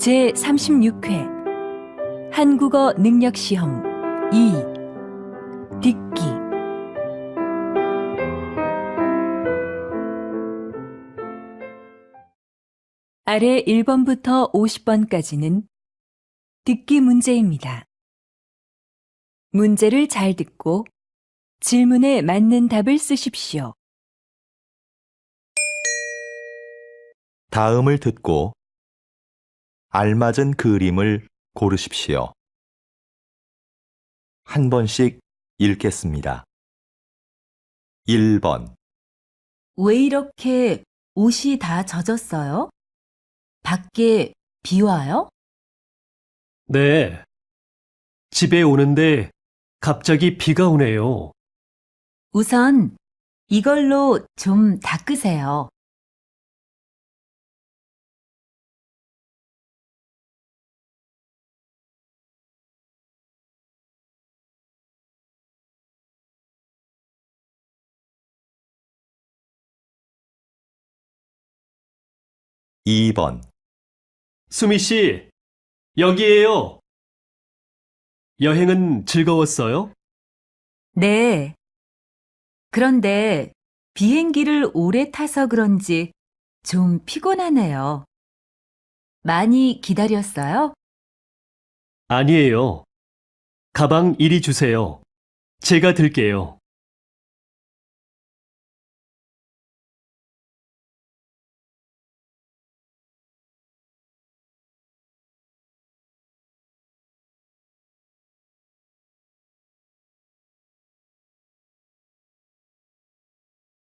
제36회 한국어 능력시험 2 듣기 아래 1번부터 50번까지는 듣기 문제입니다. 문제를 잘 듣고 질문에 맞는 답을 쓰십시오. 다음을 듣고 알맞은 그림을 고르십시오. 한 번씩 읽겠습니다. 1번. 왜 이렇게 옷이 다 젖었어요? 밖에 비 와요? 네. 집에 오는데 갑자기 비가 오네요. 우선 이걸로 좀 닦으세요. 2번. 수미 씨, 여기에요. 여행은 즐거웠어요? 네. 그런데 비행기를 오래 타서 그런지 좀 피곤하네요. 많이 기다렸어요? 아니에요. 가방 이리 주세요. 제가 들게요.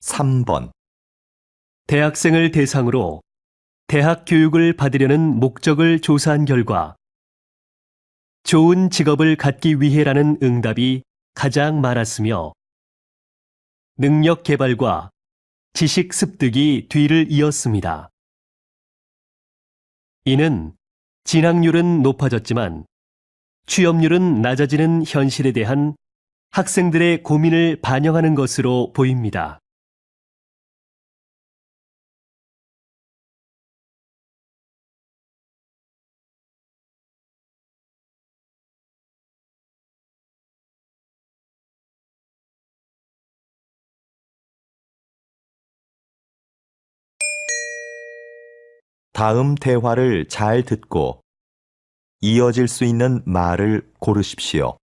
3번. 대학생을 대상으로 대학 교육을 받으려는 목적을 조사한 결과 좋은 직업을 갖기 위해라는 응답이 가장 많았으며 능력 개발과 지식 습득이 뒤를 이었습니다. 이는 진학률은 높아졌지만 취업률은 낮아지는 현실에 대한 학생들의 고민을 반영하는 것으로 보입니다. 다음 대화를 잘 듣고 이어질 수 있는 말을 고르십시오.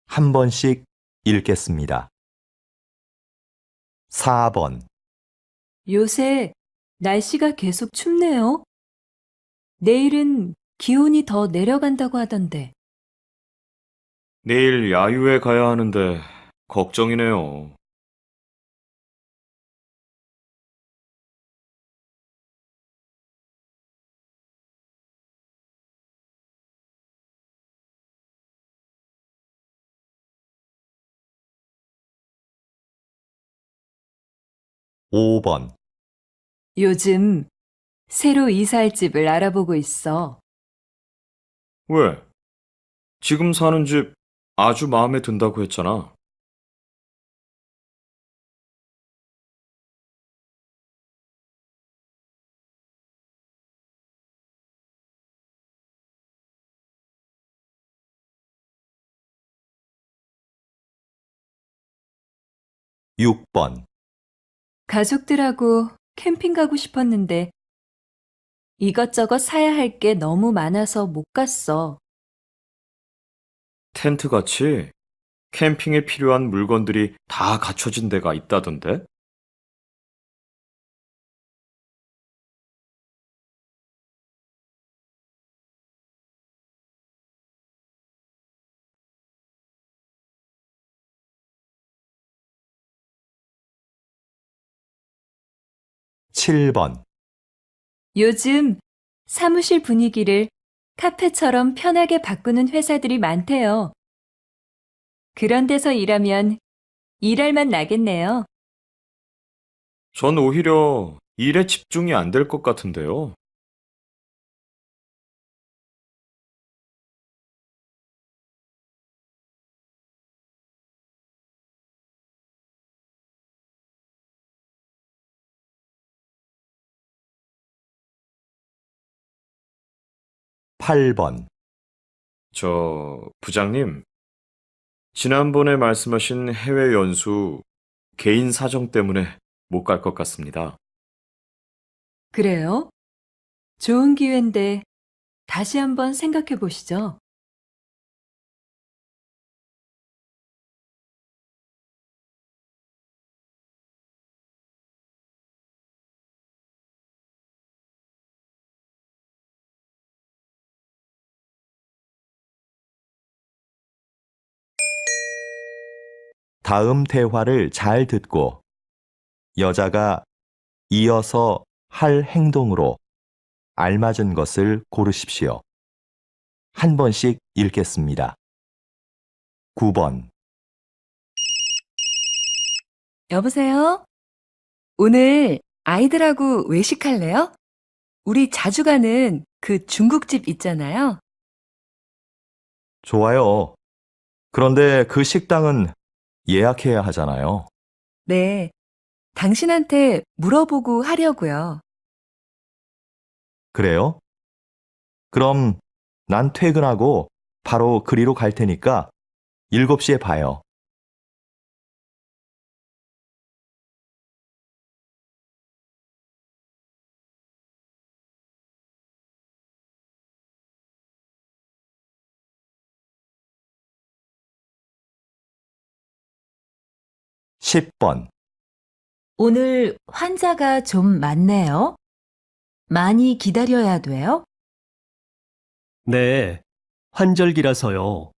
한 번씩 읽겠습니다. 4번. 요새 날씨가 계속 춥네요. 내일은 기온이 더 내려간다고 하던데. 내일 야유회 가야 하는데 걱정이네요. 5번. 요즘 새로 이사할 집을 알아보고 있어. 왜? 지금 사는 집 아주 마음에 든다고 했잖아. 6번. 가족들하고 캠핑 가고 싶었는데 이것저것 사야 할 게 너무 많아서 못 갔어. 텐트 같이 캠핑에 필요한 물건들이 다 갖춰진 데가 있다던데? 칠 번. 요즘 사무실 분위기를 카페처럼 편하게 바꾸는 회사들이 많대요. 그런 데서 일하면 일할 맛 나겠네요. 전 오히려 일에 집중이 안 될 것 같은데요. 8번, 부장님, 지난번에 말씀하신 해외 연수 개인 사정 때문에 못 갈 것 같습니다. 그래요? 좋은 기회인데 다시 한번 생각해 보시죠. 다음 대화를 잘 듣고 여자가 이어서 할 행동으로 알맞은 것을 고르십시오. 한 번씩 읽겠습니다. 9번, 여보세요? 오늘 아이들하고 외식할래요? 우리 자주 가는 그 중국집 있잖아요. 좋아요. 그런데 그 식당은 예약해야 하잖아요. 네. 당신한테 물어보고 하려고요. 그래요? 그럼 난 퇴근하고 바로 그리로 갈 테니까 7시에 봐요. 십 번 오늘 환자가 좀 많네요. 많이 기다려야 돼요? 네, 환절기라서요.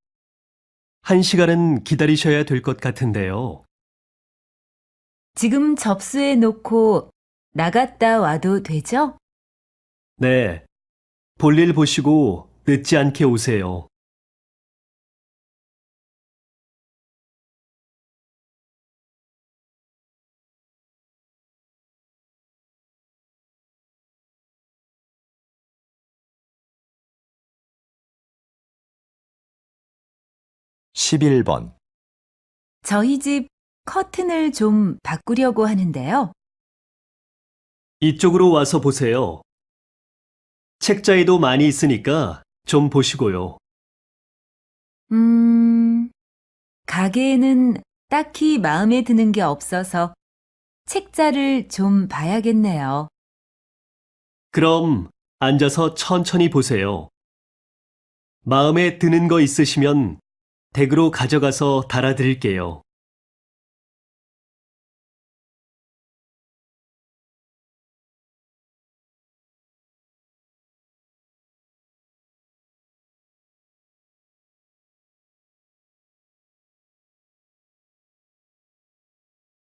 1시간은 기다리셔야 될 것 같은데요. 지금 접수해 놓고 나갔다 와도 되죠? 네, 볼일 보시고 늦지 않게 오세요. 십일 번 저희 집 커튼을 좀 바꾸려고 하는데요. 이쪽으로 와서 보세요. 책자에도 많이 있으니까 좀 보시고요. 가게에는 딱히 마음에 드는 게 없어서 책자를 좀 봐야겠네요. 그럼 앉아서 천천히 보세요. 마음에 드는 거 있으시면 댁으로 가져가서 달아드릴게요.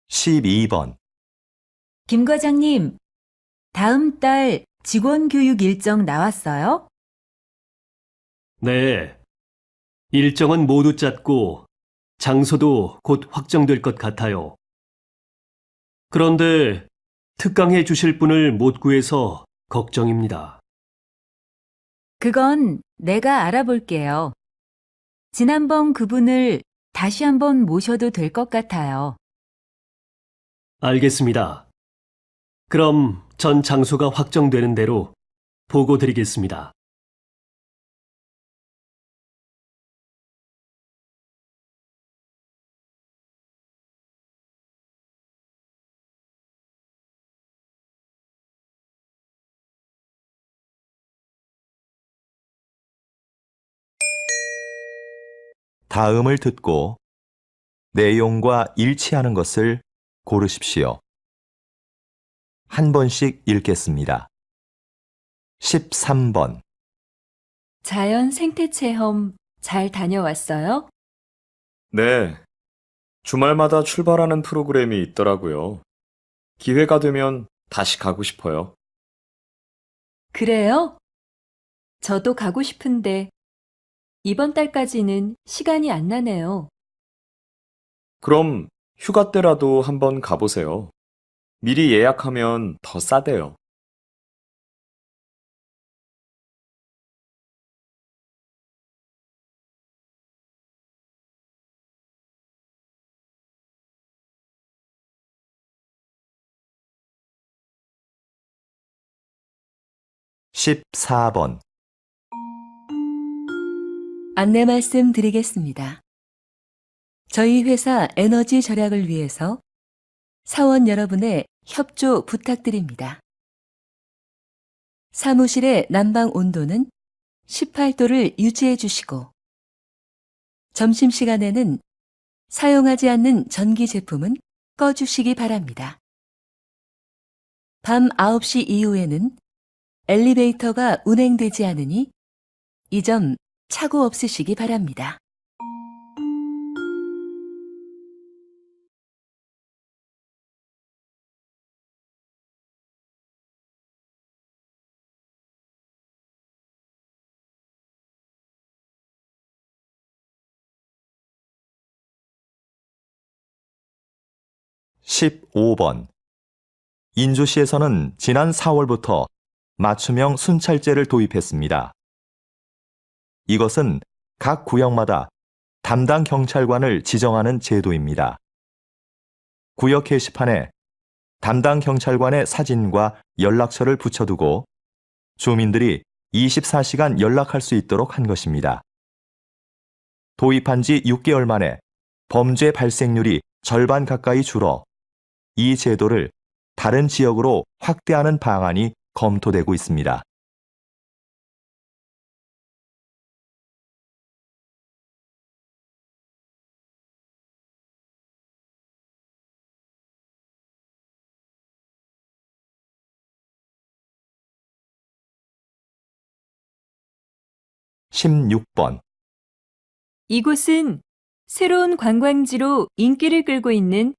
십이 번 김 과장님, 다음 달 직원 교육 일정 나왔어요? 네, 일정은 모두 짰고 장소도 곧 확정될 것 같아요. 그런데 특강해 주실 분을 못 구해서 걱정입니다. 그건 내가 알아볼게요. 지난번 그분을 다시 한번 모셔도 될 것 같아요. 알겠습니다. 그럼 전 장소가 확정되는 대로 보고 드리겠습니다. 다음을 듣고 내용과 일치하는 것을 고르십시오. 한 번씩 읽겠습니다. 13번 자연 생태 체험 잘 다녀왔어요? 네, 주말마다 출발하는 프로그램이 있더라고요. 기회가 되면 다시 가고 싶어요. 그래요? 저도 가고 싶은데 이번 달까지는 시간이 안 나네요. 그럼 휴가 때라도 한번 가보세요. 미리 예약하면 더 싸대요. 십사 번 안내 말씀 드리겠습니다. 저희 회사 에너지 절약을 위해서 사원 여러분의 협조 부탁드립니다. 사무실의 난방 온도는 18도를 유지해 주시고, 점심시간에는 사용하지 않는 전기 제품은 꺼주시기 바랍니다. 밤 9시 이후에는 엘리베이터가 운행되지 않으니 이 점 착오 없으시기 바랍니다. (15번) 인주시에서는 지난 4월부터 맞춤형 순찰제를 도입했습니다. 이것은 각 구역마다 담당 경찰관을 지정하는 제도입니다. 구역 게시판에 담당 경찰관의 사진과 연락처를 붙여두고 주민들이 24시간 연락할 수 있도록 한 것입니다. 도입한 지 6개월 만에 범죄 발생률이 절반 가까이 줄어 이 제도를 다른 지역으로 확대하는 방안이 검토되고 있습니다. (16번) 이곳은 새로운 관광지로 인기를 끌고 있는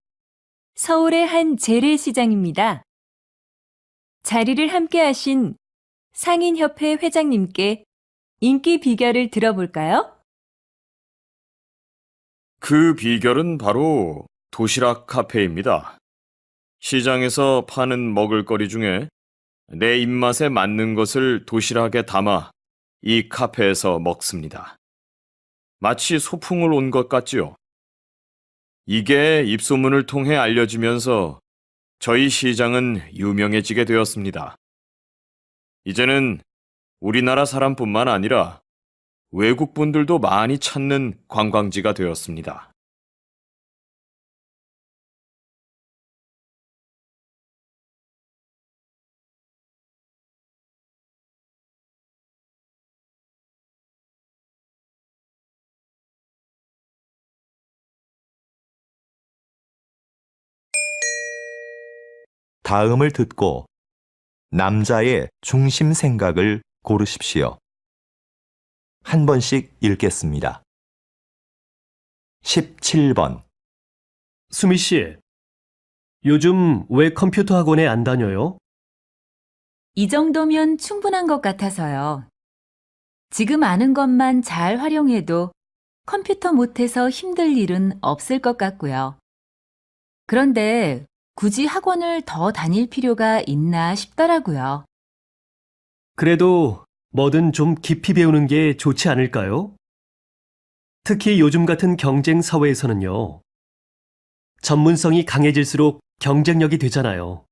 서울의 한 재래시장입니다. 자리를 함께 하신 상인협회 회장님께 인기 비결을 들어볼까요? 그 비결은 바로 도시락 카페입니다. 시장에서 파는 먹을거리 중에 내 입맛에 맞는 것을 도시락에 담아 이 카페에서 먹습니다. 마치 소풍을 온 것 같지요. 이게 입소문을 통해 알려지면서 저희 시장은 유명해지게 되었습니다. 이제는 우리나라 사람뿐만 아니라 외국 분들도 많이 찾는 관광지가 되었습니다. 다음을 듣고 남자의 중심 생각을 고르십시오. 한 번씩 읽겠습니다. 17번 수미 씨, 요즘 왜 컴퓨터 학원에 안 다녀요? 이 정도면 충분한 것 같아서요. 지금 아는 것만 잘 활용해도 컴퓨터 못해서 힘들 일은 없을 것 같고요. 그런데 굳이 학원을 더 다닐 필요가 있나 싶더라고요. 그래도 뭐든 좀 깊이 배우는 게 좋지 않을까요? 특히 요즘 같은 경쟁 사회에서는요. 전문성이 강해질수록 경쟁력이 되잖아요.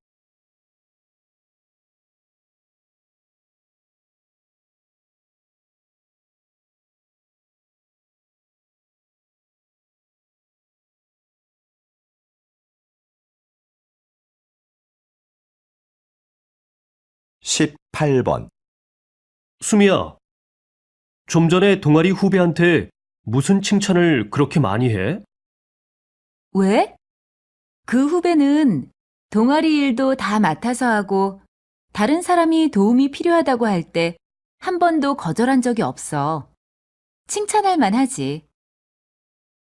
(18번) 수미야, 좀 전에 동아리 후배한테 무슨 칭찬을 그렇게 많이 해? 왜? 그 후배는 동아리 일도 다 맡아서 하고 다른 사람이 도움이 필요하다고 할 때 한 번도 거절한 적이 없어. 칭찬할 만하지.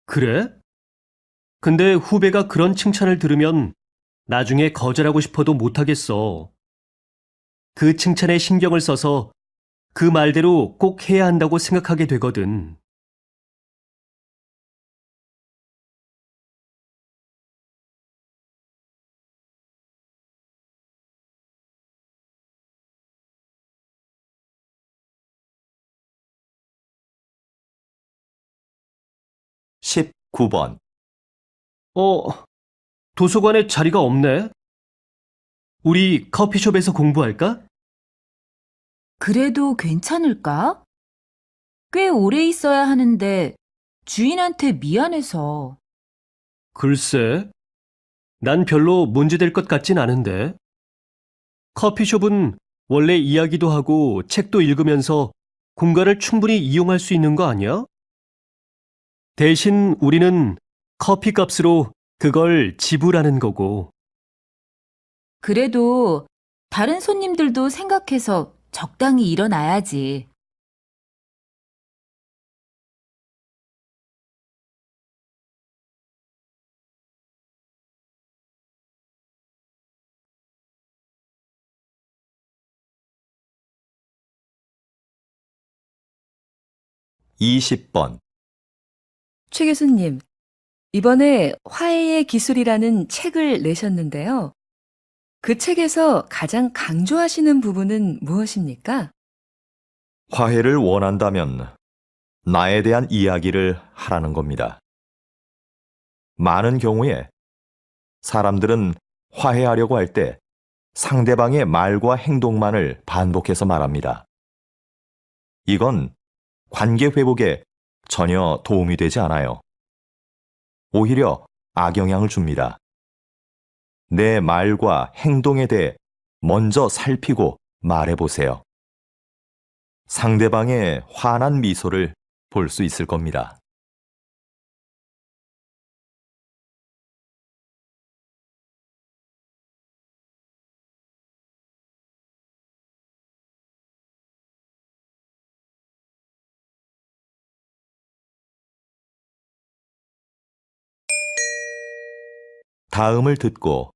그래? 근데 후배가 그런 칭찬을 들으면 나중에 거절하고 싶어도 못하겠어. 그 칭찬에 신경을 써서 그 말대로 꼭 해야 한다고 생각하게 되거든. (19번) 도서관에 자리가 없네? 우리 커피숍에서 공부할까? 그래도 괜찮을까? 꽤 오래 있어야 하는데 주인한테 미안해서. 글쎄, 난 별로 문제될 것 같진 않은데. 커피숍은 원래 이야기도 하고 책도 읽으면서 공간을 충분히 이용할 수 있는 거 아니야? 대신 우리는 커피 값으로 그걸 지불하는 거고. 그래도 다른 손님들도 생각해서 적당히 일어나야지. 이십 번 최 교수님, 이번에 화해의 기술이라는 책을 내셨는데요. 그 책에서 가장 강조하시는 부분은 무엇입니까? 화해를 원한다면 나에 대한 이야기를 하라는 겁니다. 많은 경우에 사람들은 화해하려고 할 때 상대방의 말과 행동만을 반복해서 말합니다. 이건 관계 회복에 전혀 도움이 되지 않아요. 오히려 악영향을 줍니다. 내 말과 행동에 대해 먼저 살피고 말해보세요. 상대방의 환한 미소를 볼 수 있을 겁니다. 다음을 듣고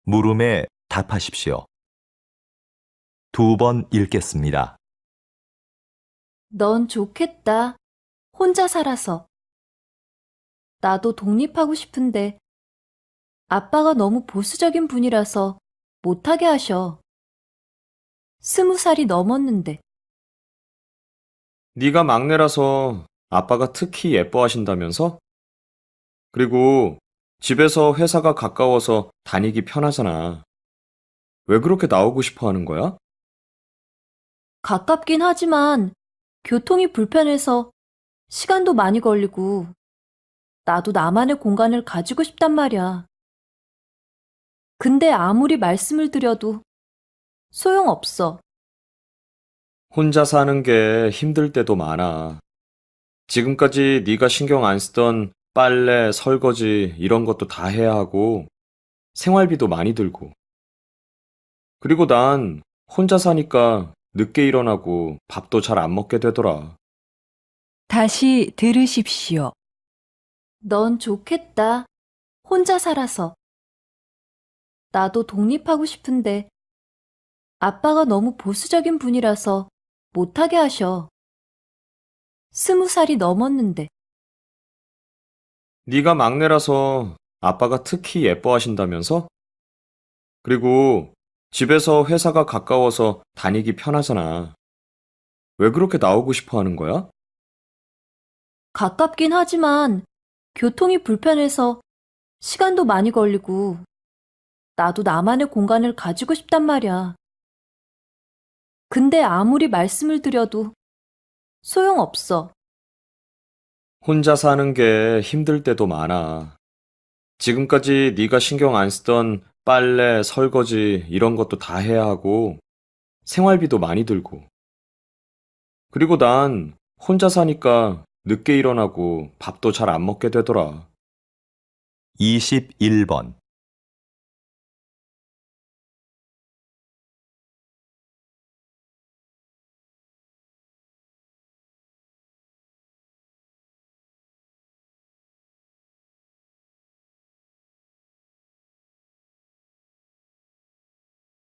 물음에 답하십시오. 2번 읽겠습니다. 넌 좋겠다. 혼자 살아서. 나도 독립하고 싶은데 아빠가 너무 보수적인 분이라서 못하게 하셔. 20살이 넘었는데. 네가 막내라서 아빠가 특히 예뻐하신다면서? 그리고 집에서 회사가 가까워서 다니기 편하잖아. 왜 그렇게 나오고 싶어 하는 거야? 가깝긴 하지만 교통이 불편해서 시간도 많이 걸리고 나도 나만의 공간을 가지고 싶단 말이야. 근데 아무리 말씀을 드려도 소용없어. 혼자 사는 게 힘들 때도 많아. 지금까지 네가 신경 안 쓰던 빨래, 설거지 이런 것도 다 해야 하고 생활비도 많이 들고. 그리고 난 혼자 사니까 늦게 일어나고 밥도 잘 안 먹게 되더라. 다시 들으십시오. 넌 좋겠다. 혼자 살아서. 나도 독립하고 싶은데 아빠가 너무 보수적인 분이라서 못하게 하셔. 20살이 넘었는데. 네가 막내라서 아빠가 특히 예뻐하신다면서? 그리고 집에서 회사가 가까워서 다니기 편하잖아. 왜 그렇게 나오고 싶어 하는 거야? 가깝긴 하지만 교통이 불편해서 시간도 많이 걸리고 나도 나만의 공간을 가지고 싶단 말이야. 근데 아무리 말씀을 드려도 소용없어. 혼자 사는 게 힘들 때도 많아. 지금까지 네가 신경 안 쓰던 빨래, 설거지 이런 것도 다 해야 하고 생활비도 많이 들고. 그리고 난 혼자 사니까 늦게 일어나고 밥도 잘 안 먹게 되더라. 21번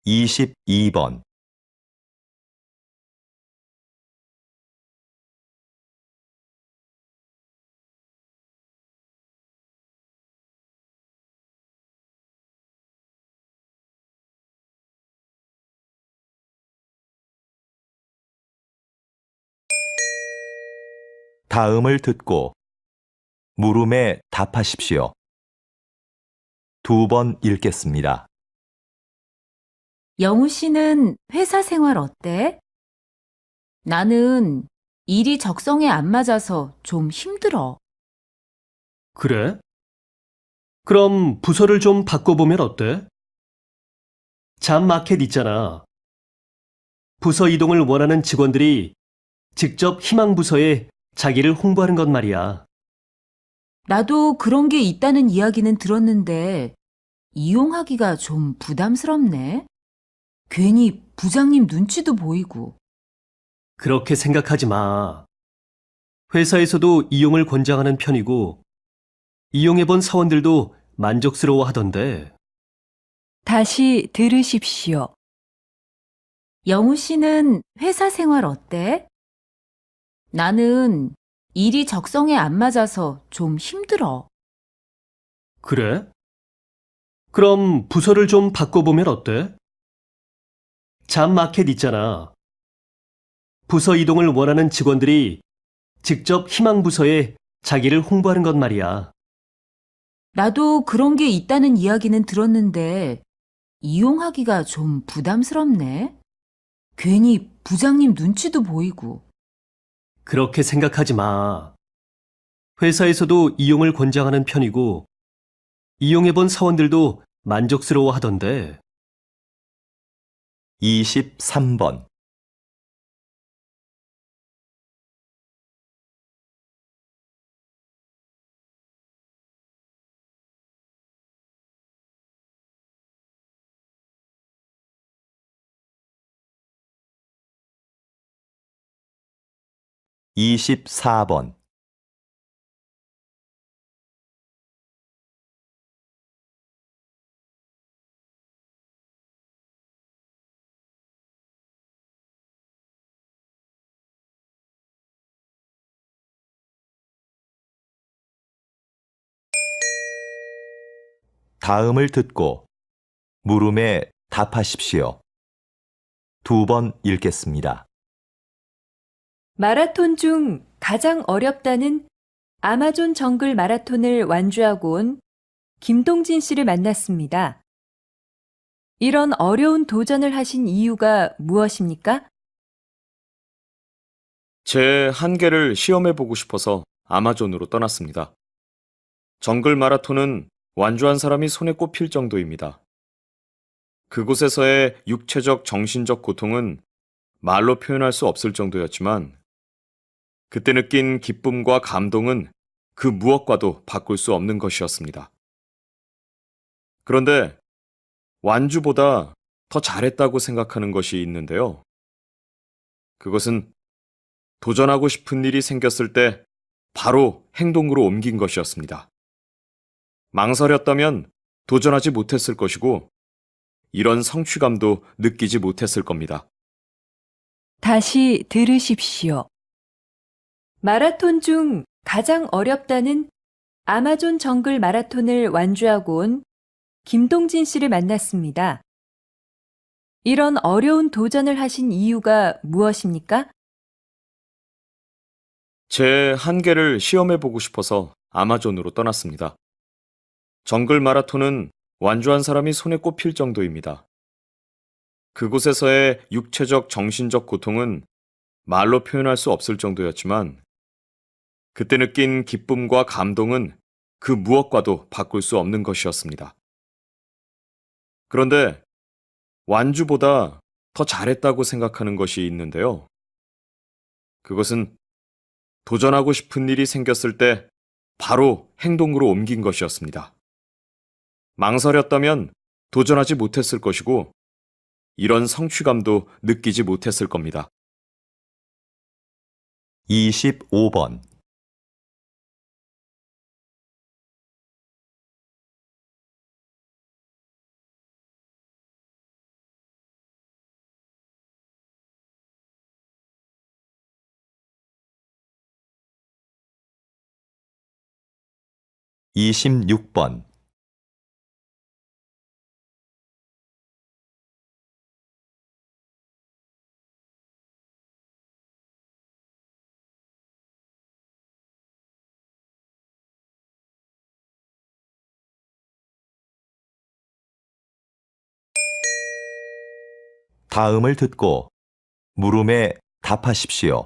(22번) 다음을 듣고 물음에 답하십시오. 2번 읽겠습니다. 영우 씨는 회사 생활 어때? 나는 일이 적성에 안 맞아서 좀 힘들어. 그래? 그럼 부서를 좀 바꿔보면 어때? 잡 마켓 있잖아. 부서 이동을 원하는 직원들이 직접 희망 부서에 자기를 홍보하는 것 말이야. 나도 그런 게 있다는 이야기는 들었는데 이용하기가 좀 부담스럽네. 괜히 부장님 눈치도 보이고. 그렇게 생각하지 마. 회사에서도 이용을 권장하는 편이고, 이용해본 사원들도 만족스러워 하던데. 다시 들으십시오. 영우 씨는 회사 생활 어때? 나는 일이 적성에 안 맞아서 좀 힘들어. 그래? 그럼 부서를 좀 바꿔보면 어때? 잡 마켓 있잖아. 부서 이동을 원하는 직원들이 직접 희망 부서에 자기를 홍보하는 것 말이야. 나도 그런 게 있다는 이야기는 들었는데 이용하기가 좀 부담스럽네. 괜히 부장님 눈치도 보이고. 그렇게 생각하지 마. 회사에서도 이용을 권장하는 편이고, 이용해본 사원들도 만족스러워 하던데. 23번. (24번) 다음을 듣고 물음에 답하십시오. 2번 읽겠습니다. 마라톤 중 가장 어렵다는 아마존 정글 마라톤을 완주하고 온 김동진 씨를 만났습니다. 이런 어려운 도전을 하신 이유가 무엇입니까? 제 한계를 시험해보고 싶어서 아마존으로 떠났습니다. 정글 마라톤은 완주한 사람이 손에 꼽힐 정도입니다. 그곳에서의 육체적, 정신적 고통은 말로 표현할 수 없을 정도였지만 그때 느낀 기쁨과 감동은 그 무엇과도 바꿀 수 없는 것이었습니다. 그런데 완주보다 더 잘했다고 생각하는 것이 있는데요. 그것은 도전하고 싶은 일이 생겼을 때 바로 행동으로 옮긴 것이었습니다. 망설였다면 도전하지 못했을 것이고 이런 성취감도 느끼지 못했을 겁니다. 다시 들으십시오. 마라톤 중 가장 어렵다는 아마존 정글 마라톤을 완주하고 온 김동진 씨를 만났습니다. 이런 어려운 도전을 하신 이유가 무엇입니까? 제 한계를 시험해보고 싶어서 아마존으로 떠났습니다. 정글 마라톤은 완주한 사람이 손에 꼽힐 정도입니다. 그곳에서의 육체적, 정신적 고통은 말로 표현할 수 없을 정도였지만 그때 느낀 기쁨과 감동은 그 무엇과도 바꿀 수 없는 것이었습니다. 그런데 완주보다 더 잘했다고 생각하는 것이 있는데요. 그것은 도전하고 싶은 일이 생겼을 때 바로 행동으로 옮긴 것이었습니다. 망설였다면 도전하지 못했을 것이고 이런 성취감도 느끼지 못했을 겁니다. 25번. (26번) 다음을 듣고 물음에 답하십시오.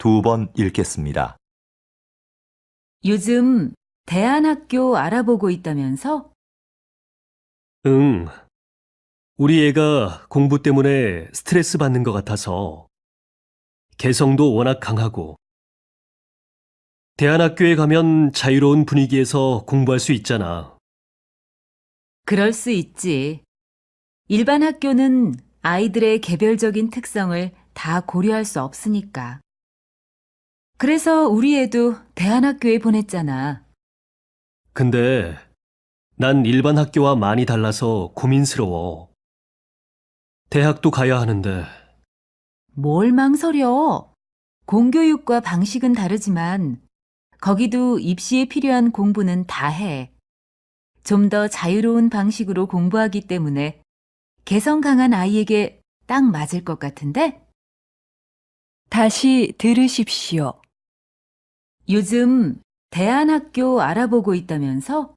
2번 읽겠습니다. 요즘 대안학교 알아보고 있다면서? 응. 우리 애가 공부 때문에 스트레스 받는 것 같아서 개성도 워낙 강하고 대안학교에 가면 자유로운 분위기에서 공부할 수 있잖아. 그럴 수 있지. 일반 학교는 아이들의 개별적인 특성을 다 고려할 수 없으니까. 그래서 우리 애도 대안학교에 보냈잖아. 근데 난 일반 학교와 많이 달라서 고민스러워. 대학도 가야 하는데 뭘 망설여? 공교육과 방식은 다르지만 거기도 입시에 필요한 공부는 다 해. 좀 더 자유로운 방식으로 공부하기 때문에 개성 강한 아이에게 딱 맞을 것 같은데? 다시 들으십시오. 요즘 대안학교 알아보고 있다면서?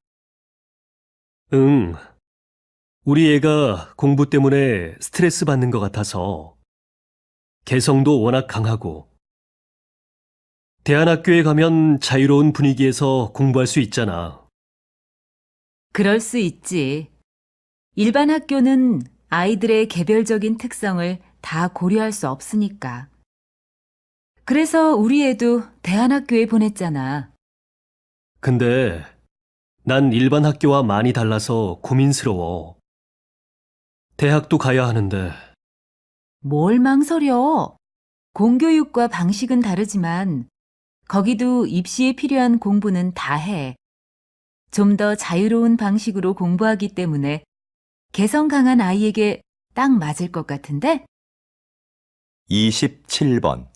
응. 우리 애가 공부 때문에 스트레스 받는 것 같아서 개성도 워낙 강하고 대안학교에 가면 자유로운 분위기에서 공부할 수 있잖아. 그럴 수 있지. 일반 학교는 아이들의 개별적인 특성을 다 고려할 수 없으니까. 그래서 우리 애도 대안학교에 보냈잖아. 근데 난 일반 학교와 많이 달라서 고민스러워. 대학도 가야 하는데 뭘 망설여? 공교육과 방식은 다르지만 거기도 입시에 필요한 공부는 다 해. 좀 더 자유로운 방식으로 공부하기 때문에 개성 강한 아이에게 딱 맞을 것 같은데? 27번.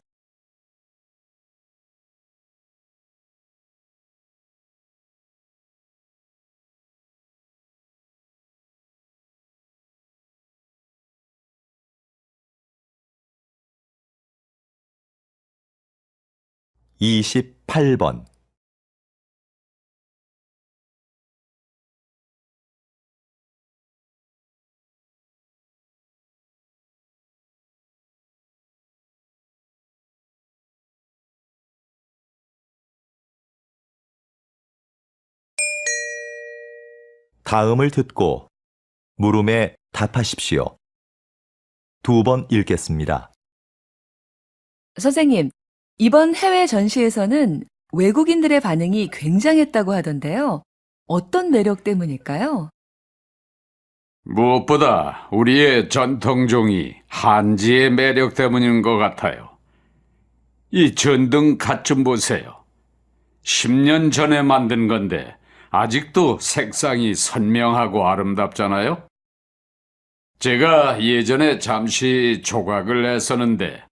(28번) 다음을 듣고 물음에 답하십시오. 2번 읽겠습니다. 선생님, 이번 해외 전시에서는 외국인들의 반응이 굉장했다고 하던데요. 어떤 매력 때문일까요? 무엇보다 우리의 전통종이 한지의 매력 때문인 것 같아요. 이 전등 갓 좀 보세요. 10년 전에 만든 건데 아직도 색상이 선명하고 아름답잖아요. 제가 예전에 잠시 조각을 했었는데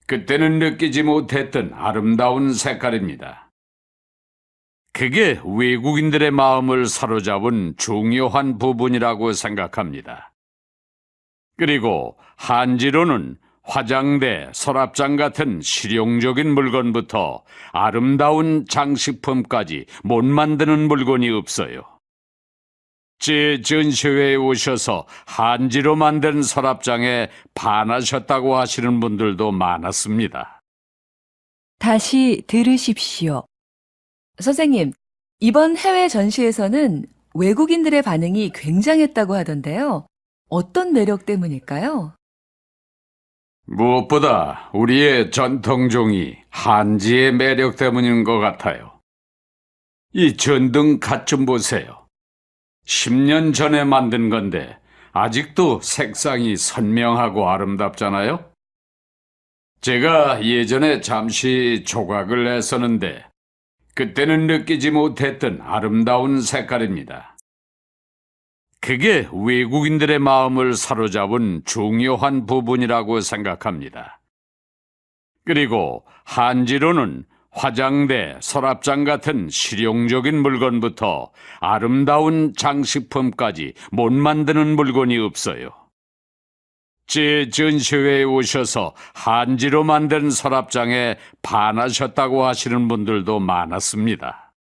그때는 느끼지 못했던 아름다운 색깔입니다. 그게 외국인들의 마음을 사로잡은 중요한 부분이라고 생각합니다. 그리고 한지로는 화장대, 서랍장 같은 실용적인 물건부터 아름다운 장식품까지 못 만드는 물건이 없어요. 제 전시회에 오셔서 한지로 만든 서랍장에 반하셨다고 하시는 분들도 많았습니다. 다시 들으십시오. 선생님, 이번 해외 전시에서는 외국인들의 반응이 굉장했다고 하던데요. 어떤 매력 때문일까요? 무엇보다 우리의 전통종이 한지의 매력 때문인 것 같아요. 이 전등 갓 좀 보세요. 10년 전에 만든 건데 아직도 색상이 선명하고 아름답잖아요. 제가 예전에 잠시 조각을 했었는데 그때는 느끼지 못했던 아름다운 색깔입니다. 그게 외국인들의 마음을 사로잡은 중요한 부분이라고 생각합니다. 그리고 한지로는 화장대, 서랍장 같은 실용적인 물건부터 아름다운 장식품까지 못 만드는 물건이 없어요. 제 전시회에 오셔서 한지로 만든 서랍장에 반하셨다고 하시는 분들도 많았습니다.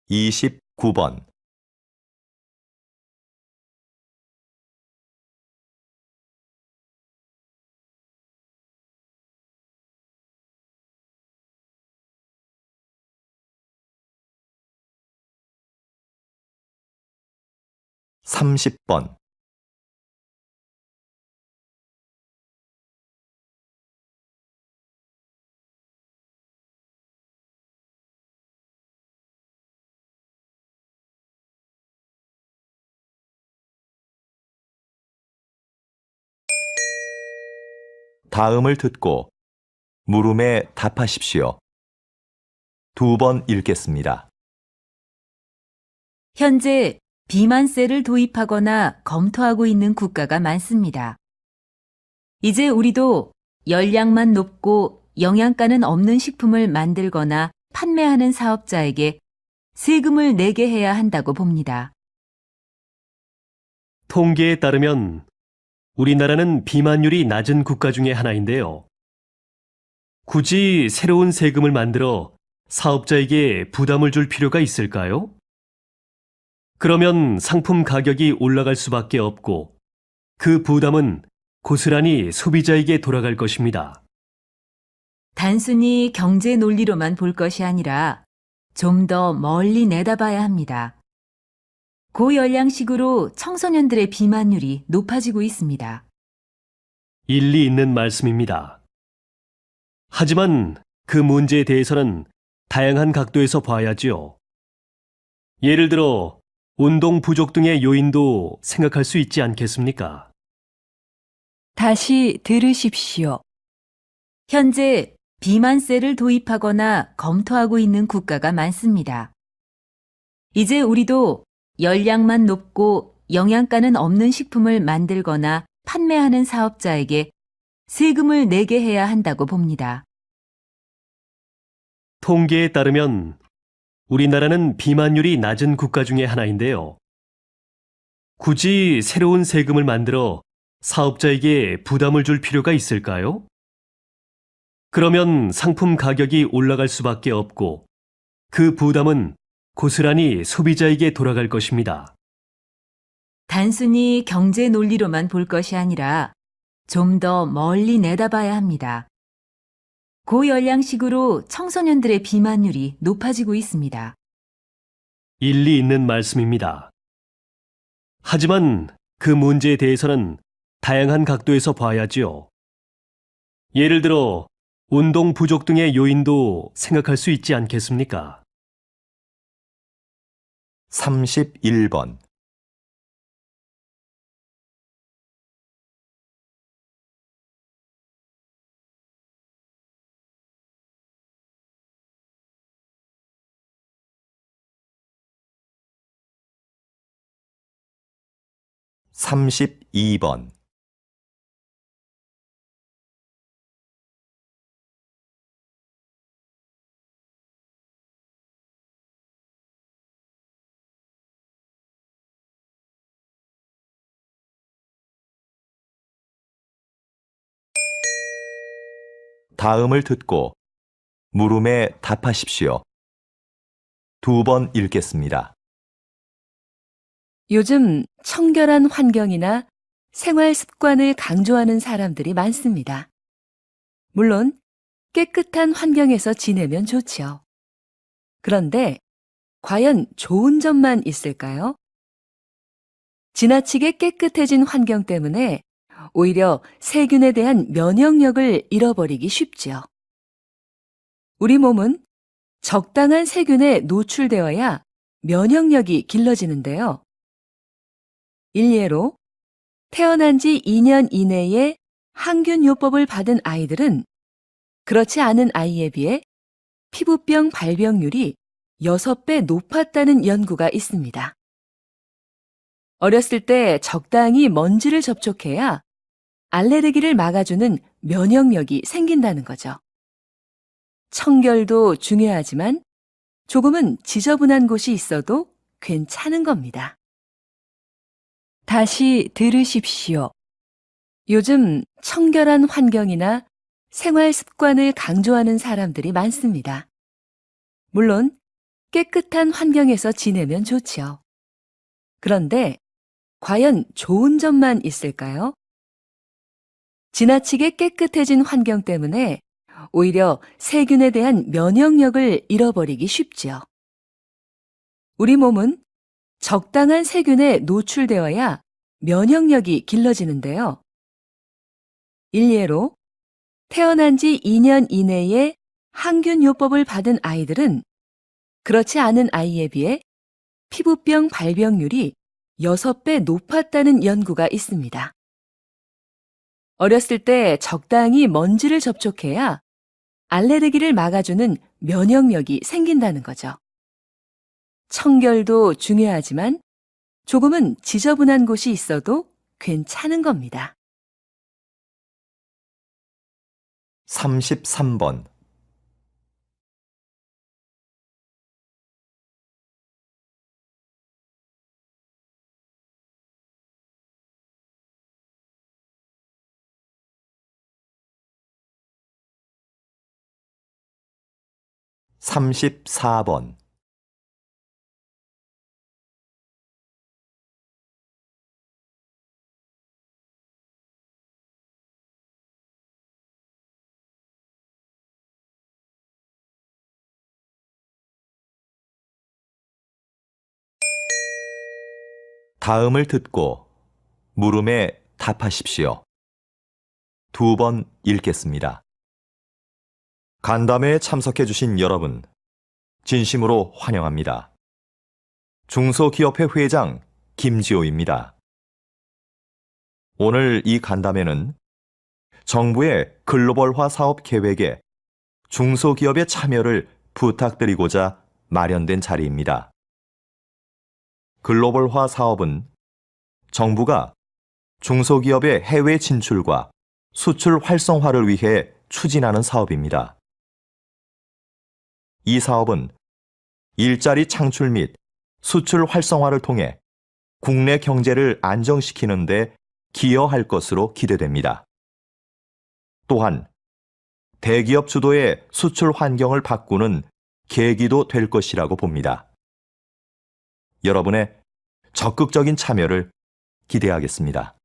29번. 30번, 다음을 듣고 물음에 답하십시오. 2번 읽겠습니다. 현재 비만세를 도입하거나 검토하고 있는 국가가 많습니다. 이제 우리도 열량만 높고 영양가는 없는 식품을 만들거나 판매하는 사업자에게 세금을 내게 해야 한다고 봅니다. 통계에 따르면 우리나라는 비만율이 낮은 국가 중에 하나인데요. 굳이 새로운 세금을 만들어 사업자에게 부담을 줄 필요가 있을까요? 그러면 상품 가격이 올라갈 수밖에 없고 그 부담은 고스란히 소비자에게 돌아갈 것입니다. 단순히 경제 논리로만 볼 것이 아니라 좀 더 멀리 내다봐야 합니다. 고열량식으로 청소년들의 비만율이 높아지고 있습니다. 일리 있는 말씀입니다. 하지만 그 문제에 대해서는 다양한 각도에서 봐야지요. 예를 들어 운동 부족 등의 요인도 생각할 수 있지 않겠습니까? 다시 들으십시오. 현재 비만세를 도입하거나 검토하고 있는 국가가 많습니다. 이제 우리도 열량만 높고 영양가는 없는 식품을 만들거나 판매하는 사업자에게 세금을 내게 해야 한다고 봅니다. 통계에 따르면 우리나라는 비만율이 낮은 국가 중에 하나인데요. 굳이 새로운 세금을 만들어 사업자에게 부담을 줄 필요가 있을까요? 그러면 상품 가격이 올라갈 수밖에 없고 그 부담은 고스란히 소비자에게 돌아갈 것입니다. 단순히 경제 논리로만 볼 것이 아니라 좀 더 멀리 내다봐야 합니다. 고열량식으로 청소년들의 비만율이 높아지고 있습니다. 일리 있는 말씀입니다. 하지만 그 문제에 대해서는 다양한 각도에서 봐야지요. 예를 들어 운동 부족 등의 요인도 생각할 수 있지 않겠습니까? 31번, (32번) 다음을 듣고 물음에 답하십시오. 2번 읽겠습니다. 요즘 청결한 환경이나 생활 습관을 강조하는 사람들이 많습니다. 물론 깨끗한 환경에서 지내면 좋지요. 그런데 과연 좋은 점만 있을까요? 지나치게 깨끗해진 환경 때문에 오히려 세균에 대한 면역력을 잃어버리기 쉽지요. 우리 몸은 적당한 세균에 노출되어야 면역력이 길러지는데요. 일례로 태어난 지 2년 이내에 항균요법을 받은 아이들은 그렇지 않은 아이에 비해 피부병 발병률이 6배 높았다는 연구가 있습니다. 어렸을 때 적당히 먼지를 접촉해야 알레르기를 막아주는 면역력이 생긴다는 거죠. 청결도 중요하지만 조금은 지저분한 곳이 있어도 괜찮은 겁니다. 다시 들으십시오. 요즘 청결한 환경이나 생활 습관을 강조하는 사람들이 많습니다. 물론 깨끗한 환경에서 지내면 좋지요. 그런데 과연 좋은 점만 있을까요? 지나치게 깨끗해진 환경 때문에 오히려 세균에 대한 면역력을 잃어버리기 쉽지요. 우리 몸은 적당한 세균에 노출되어야 면역력이 길러지는데요. 일례로 태어난 지 2년 이내에 항균요법을 받은 아이들은 그렇지 않은 아이에 비해 피부병 발병률이 6배 높았다는 연구가 있습니다. 어렸을 때 적당히 먼지를 접촉해야 알레르기를 막아주는 면역력이 생긴다는 거죠. 청결도 중요하지만 조금은 지저분한 곳이 있어도 괜찮은 겁니다. 33번. 삼십사 번. 다음을 듣고 물음에 답하십시오. 2번 읽겠습니다. 간담회에 참석해 주신 여러분, 진심으로 환영합니다. 중소기업회 회장 김지호입니다. 오늘 이 간담회는 정부의 글로벌화 사업 계획에 중소기업의 참여를 부탁드리고자 마련된 자리입니다. 글로벌화 사업은 정부가 중소기업의 해외 진출과 수출 활성화를 위해 추진하는 사업입니다. 이 사업은 일자리 창출 및 수출 활성화를 통해 국내 경제를 안정시키는 데 기여할 것으로 기대됩니다. 또한 대기업 주도의 수출 환경을 바꾸는 계기도 될 것이라고 봅니다. 여러분의 적극적인 참여를 기대하겠습니다.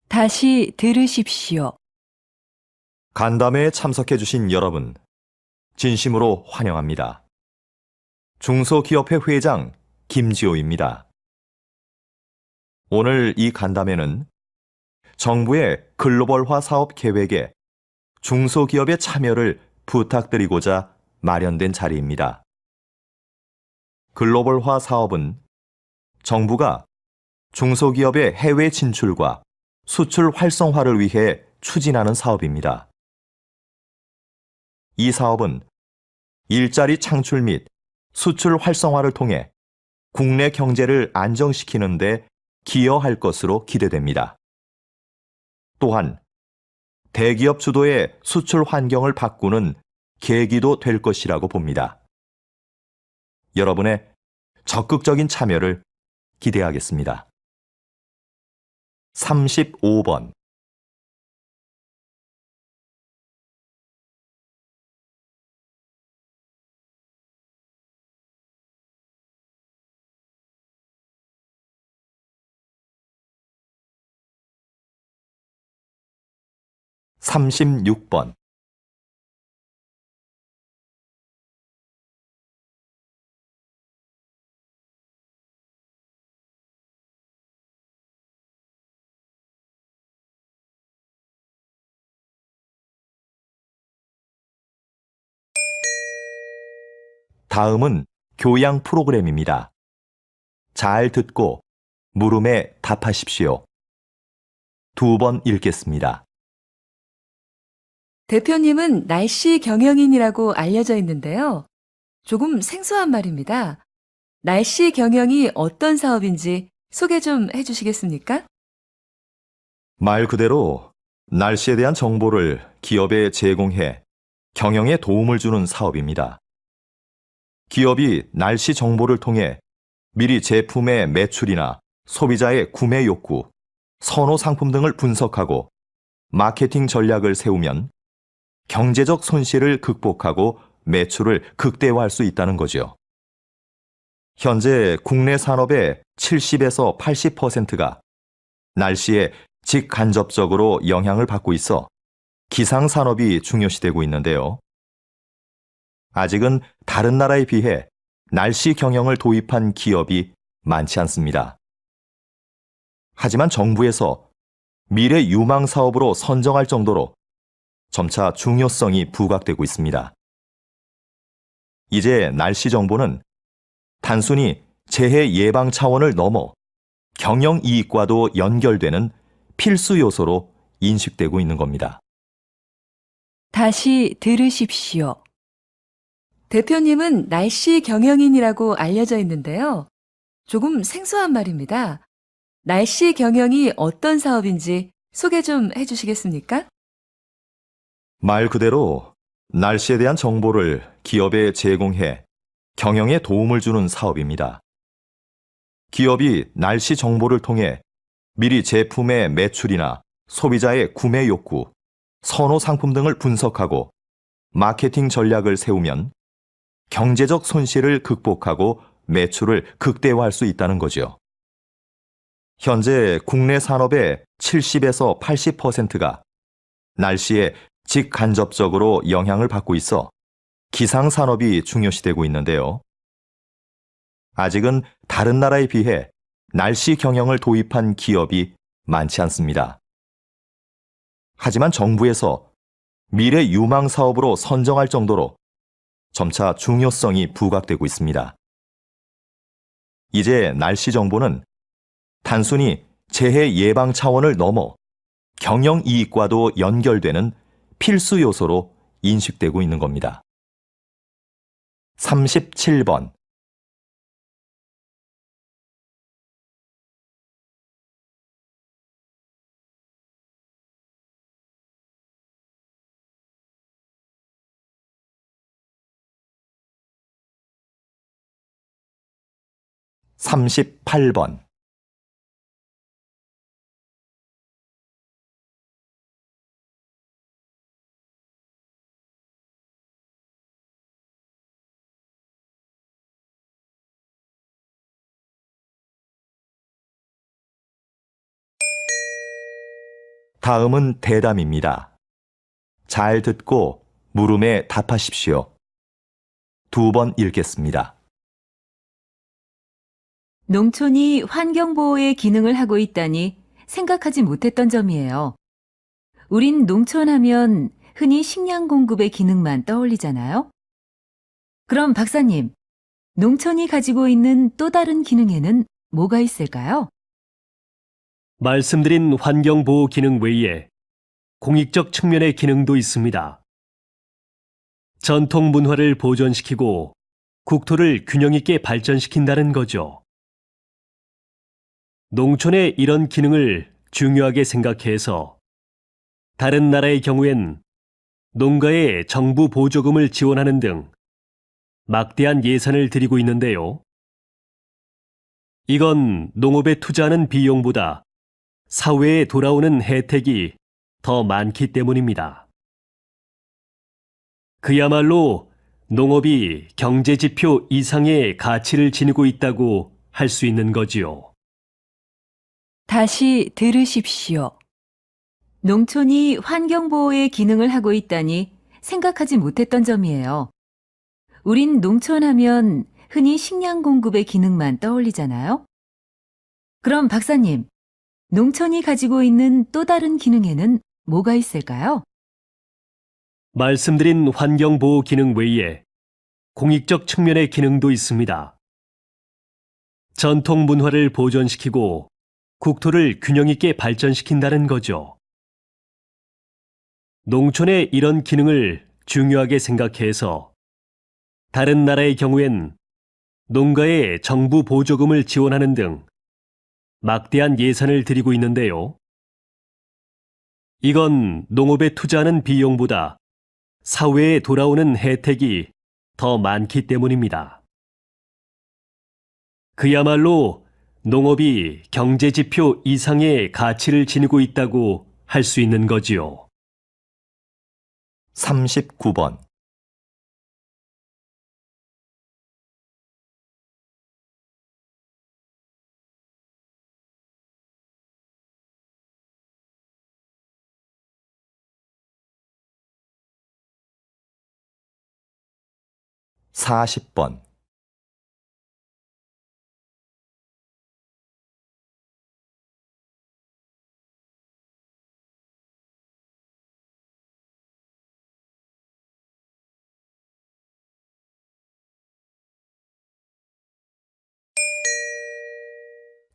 다시 들으십시오. 간담회에 참석해 주신 여러분, 진심으로 환영합니다. 중소기업회 회장 김지호입니다. 오늘 이 간담회는 정부의 글로벌화 사업 계획에 중소기업의 참여를 부탁드리고자 마련된 자리입니다. 글로벌화 사업은 정부가 중소기업의 해외 진출과 수출 활성화를 위해 추진하는 사업입니다. 이 사업은 일자리 창출 및 수출 활성화를 통해 국내 경제를 안정시키는 데 기여할 것으로 기대됩니다. 또한 대기업 주도의 수출 환경을 바꾸는 계기도 될 것이라고 봅니다. 여러분의 적극적인 참여를 기대하겠습니다. 35번. 삼십육 번. 다음은 교양 프로그램입니다. 잘 듣고 물음에 답하십시오. 2번 읽겠습니다. 대표님은 날씨 경영인이라고 알려져 있는데요. 조금 생소한 말입니다. 날씨 경영이 어떤 사업인지 소개 좀 해주시겠습니까? 말 그대로 날씨에 대한 정보를 기업에 제공해 경영에 도움을 주는 사업입니다. 기업이 날씨 정보를 통해 미리 제품의 매출이나 소비자의 구매 욕구, 선호 상품 등을 분석하고 마케팅 전략을 세우면 경제적 손실을 극복하고 매출을 극대화할 수 있다는 거죠. 현재 국내 산업의 70에서 80%가 날씨에 직간접적으로 영향을 받고 있어 기상산업이 중요시되고 있는데요. 아직은 다른 나라에 비해 날씨 경영을 도입한 기업이 많지 않습니다. 하지만 정부에서 미래 유망 사업으로 선정할 정도로 점차 중요성이 부각되고 있습니다. 이제 날씨 정보는 단순히 재해 예방 차원을 넘어 경영 이익과도 연결되는 필수 요소로 인식되고 있는 겁니다. 다시 들으십시오. 대표님은 날씨 경영인이라고 알려져 있는데요. 조금 생소한 말입니다. 날씨 경영이 어떤 사업인지 소개 좀 해주시겠습니까? 말 그대로 날씨에 대한 정보를 기업에 제공해 경영에 도움을 주는 사업입니다. 기업이 날씨 정보를 통해 미리 제품의 매출이나 소비자의 구매 욕구, 선호 상품 등을 분석하고 마케팅 전략을 세우면 경제적 손실을 극복하고 매출을 극대화할 수 있다는 거죠. 현재 국내 산업의 70에서 80%가 날씨에 직간접적으로 영향을 받고 있어 기상산업이 중요시되고 있는데요. 아직은 다른 나라에 비해 날씨 경영을 도입한 기업이 많지 않습니다. 하지만 정부에서 미래 유망 사업으로 선정할 정도로 점차 중요성이 부각되고 있습니다. 이제 날씨 정보는 단순히 재해 예방 차원을 넘어 경영 이익과도 연결되는 필수 요소로 인식되고 있는 겁니다. 37번. (38번) 다음은 대담입니다. 잘 듣고 물음에 답하십시오. 2번 읽겠습니다. 농촌이 환경보호의 기능을 하고 있다니 생각하지 못했던 점이에요. 우린 농촌 하면 흔히 식량 공급의 기능만 떠올리잖아요. 그럼 박사님, 농촌이 가지고 있는 또 다른 기능에는 뭐가 있을까요? 말씀드린 환경보호 기능 외에 공익적 측면의 기능도 있습니다. 전통 문화를 보존시키고 국토를 균형 있게 발전시킨다는 거죠. 농촌의 이런 기능을 중요하게 생각해서 다른 나라의 경우엔 농가에 정부 보조금을 지원하는 등 막대한 예산을 들이고 있는데요. 이건 농업에 투자하는 비용보다 사회에 돌아오는 혜택이 더 많기 때문입니다. 그야말로 농업이 경제지표 이상의 가치를 지니고 있다고 할 수 있는 거지요. 다시 들으십시오. 농촌이 환경보호의 기능을 하고 있다니 생각하지 못했던 점이에요. 우린 농촌 하면 흔히 식량 공급의 기능만 떠올리잖아요. 그럼 박사님, 농촌이 가지고 있는 또 다른 기능에는 뭐가 있을까요? 말씀드린 환경보호 기능 외에 공익적 측면의 기능도 있습니다. 전통 문화를 보존시키고 국토를 균형 있게 발전시킨다는 거죠. 농촌의 이런 기능을 중요하게 생각해서 다른 나라의 경우엔 농가에 정부 보조금을 지원하는 등 막대한 예산을 들이고 있는데요. 이건 농업에 투자하는 비용보다 사회에 돌아오는 혜택이 더 많기 때문입니다. 그야말로 농업이 경제지표 이상의 가치를 지니고 있다고 할 수 있는 거지요. 39번. (40번)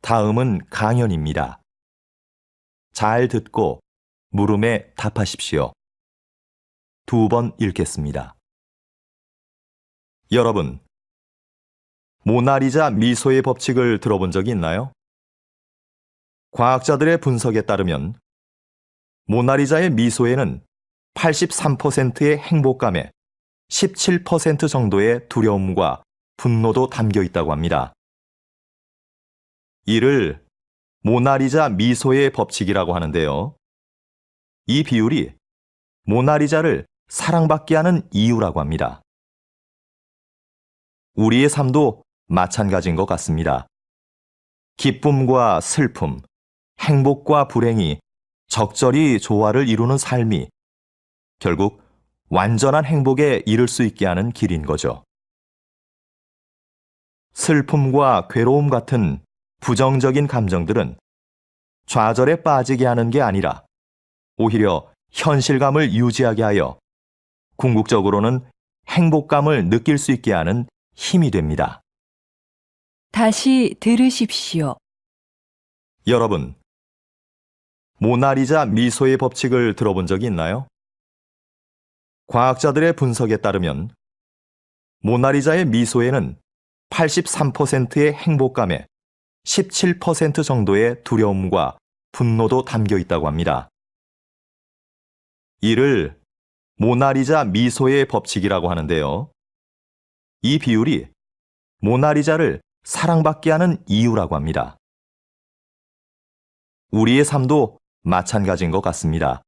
다음은 강연입니다. 잘 듣고 물음에 답하십시오. 2번 읽겠습니다. 여러분, 모나리자 미소의 법칙을 들어본 적이 있나요? 과학자들의 분석에 따르면 모나리자의 미소에는 83%의 행복감에 17% 정도의 두려움과 분노도 담겨 있다고 합니다. 이를 모나리자 미소의 법칙이라고 하는데요. 이 비율이 모나리자를 사랑받게 하는 이유라고 합니다. 우리의 삶도 마찬가지인 것 같습니다. 기쁨과 슬픔, 행복과 불행이 적절히 조화를 이루는 삶이 결국 완전한 행복에 이를 수 있게 하는 길인 거죠. 슬픔과 괴로움 같은 부정적인 감정들은 좌절에 빠지게 하는 게 아니라 오히려 현실감을 유지하게 하여 궁극적으로는 행복감을 느낄 수 있게 하는 힘이 됩니다. 다시 들으십시오. 여러분, 모나리자 미소의 법칙을 들어본 적이 있나요? 과학자들의 분석에 따르면 모나리자의 미소에는 83%의 행복감에 17% 정도의 두려움과 분노도 담겨 있다고 합니다. 이를 모나리자 미소의 법칙이라고 하는데요. 이 비율이 모나리자를 사랑받게 하는 이유라고 합니다. 우리의 삶도 마찬가지인 것 같습니다.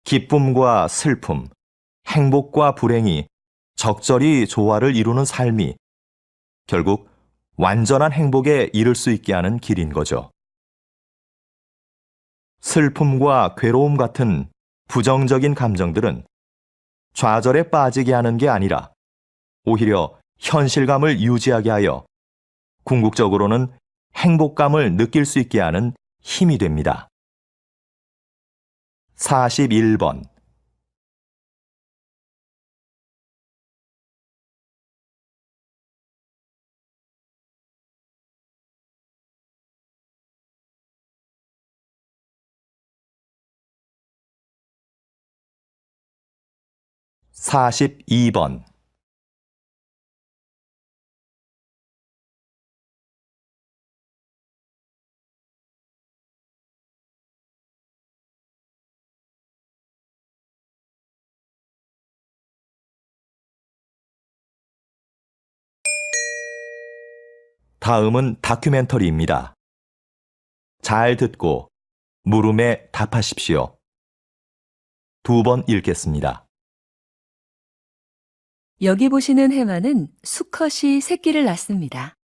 기쁨과 슬픔, 행복과 불행이 적절히 조화를 이루는 삶이 결국 완전한 행복에 이를 수 있게 하는 길인 거죠. 슬픔과 괴로움 같은 부정적인 감정들은 좌절에 빠지게 하는 게 아니라 오히려 현실감을 유지하게 하여 궁극적으로는 행복감을 느낄 수 있게 하는 힘이 됩니다. 41번. (42번) 다음은 다큐멘터리입니다. 잘 듣고 물음에 답하십시오. 2번 읽겠습니다. 여기 보시는 해마는 수컷이 새끼를 낳습니다.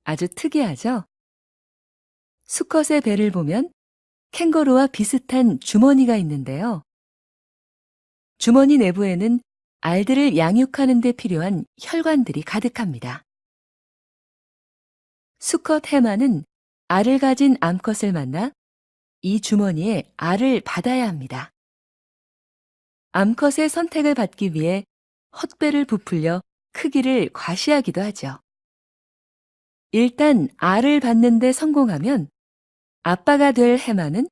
아주 특이하죠? 수컷의 배를 보면 캥거루와 비슷한 주머니가 있는데요. 주머니 내부에는 알들을 양육하는 데 필요한 혈관들이 가득합니다. 수컷 해마는 알을 가진 암컷을 만나 이 주머니에 알을 받아야 합니다. 암컷의 선택을 받기 위해 헛배를 부풀려 크기를 과시하기도 하죠. 일단 알을 받는 데 성공하면 아빠가 될 해마는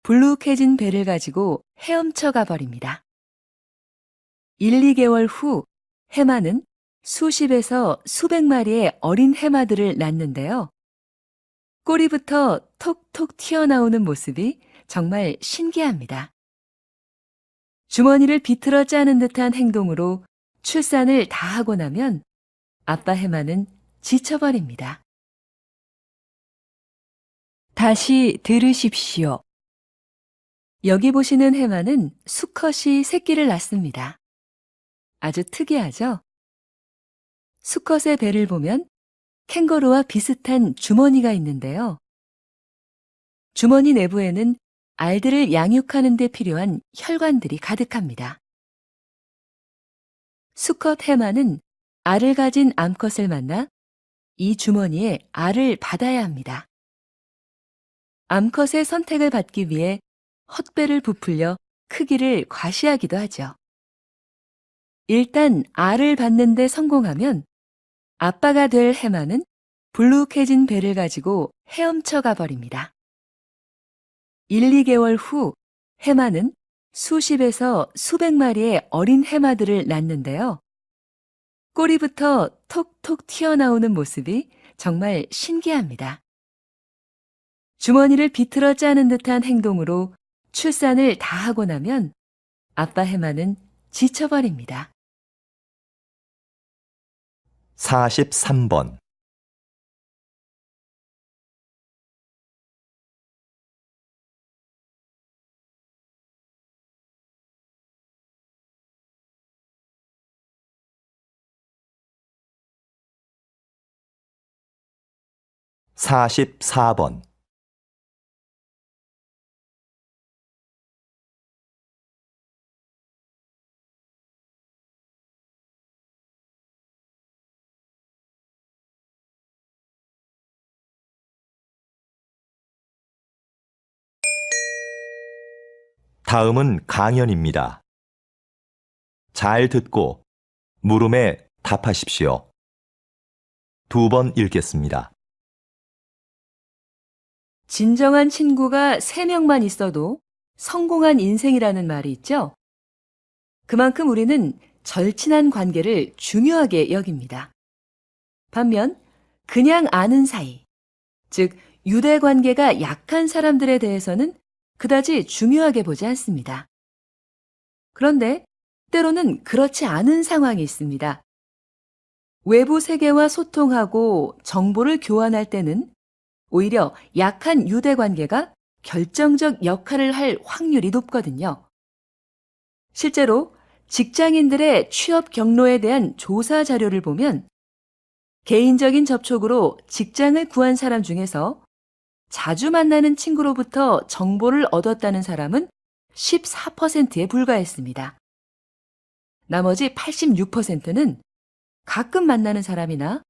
불룩해진 배를 가지고 헤엄쳐 가버립니다. 1, 2개월 후 해마는 수십에서 수백 마리의 어린 해마들을 낳는데요. 꼬리부터 톡톡 튀어나오는 모습이 정말 신기합니다. 주머니를 비틀어 짜는 듯한 행동으로 출산을 다 하고 나면 아빠 해마는 지쳐버립니다. 다시 들으십시오. 여기 보시는 해마는 수컷이 새끼를 낳습니다. 아주 특이하죠? 수컷의 배를 보면 캥거루와 비슷한 주머니가 있는데요. 주머니 내부에는 알들을 양육하는 데 필요한 혈관들이 가득합니다. 수컷 해마는 알을 가진 암컷을 만나 이 주머니에 알을 받아야 합니다. 암컷의 선택을 받기 위해 헛배를 부풀려 크기를 과시하기도 하죠. 일단 알을 받는 데 성공하면 아빠가 될 해마는 불룩해진 배를 가지고 헤엄쳐 가버립니다. 1, 2개월 후 해마는 수십에서 수백 마리의 어린 해마들을 낳는데요. 꼬리부터 톡톡 튀어나오는 모습이 정말 신기합니다. 주머니를 비틀어 짜는 듯한 행동으로 출산을 다 하고 나면 아빠 해마는 지쳐버립니다. 43번. (44번) 다음은 강연입니다. 잘 듣고 물음에 답하십시오. 2번 읽겠습니다. 진정한 친구가 3명만 있어도 성공한 인생이라는 말이 있죠? 그만큼 우리는 절친한 관계를 중요하게 여깁니다. 반면 그냥 아는 사이, 즉 유대 관계가 약한 사람들에 대해서는 그다지 중요하게 보지 않습니다. 그런데 때로는 그렇지 않은 상황이 있습니다. 외부 세계와 소통하고 정보를 교환할 때는 오히려 약한 유대 관계가 결정적 역할을 할 확률이 높거든요. 실제로 직장인들의 취업 경로에 대한 조사 자료를 보면 개인적인 접촉으로 직장을 구한 사람 중에서 자주 만나는 친구로부터 정보를 얻었다는 사람은 14%에 불과했습니다. 나머지 86%는 가끔 만나는 사람이나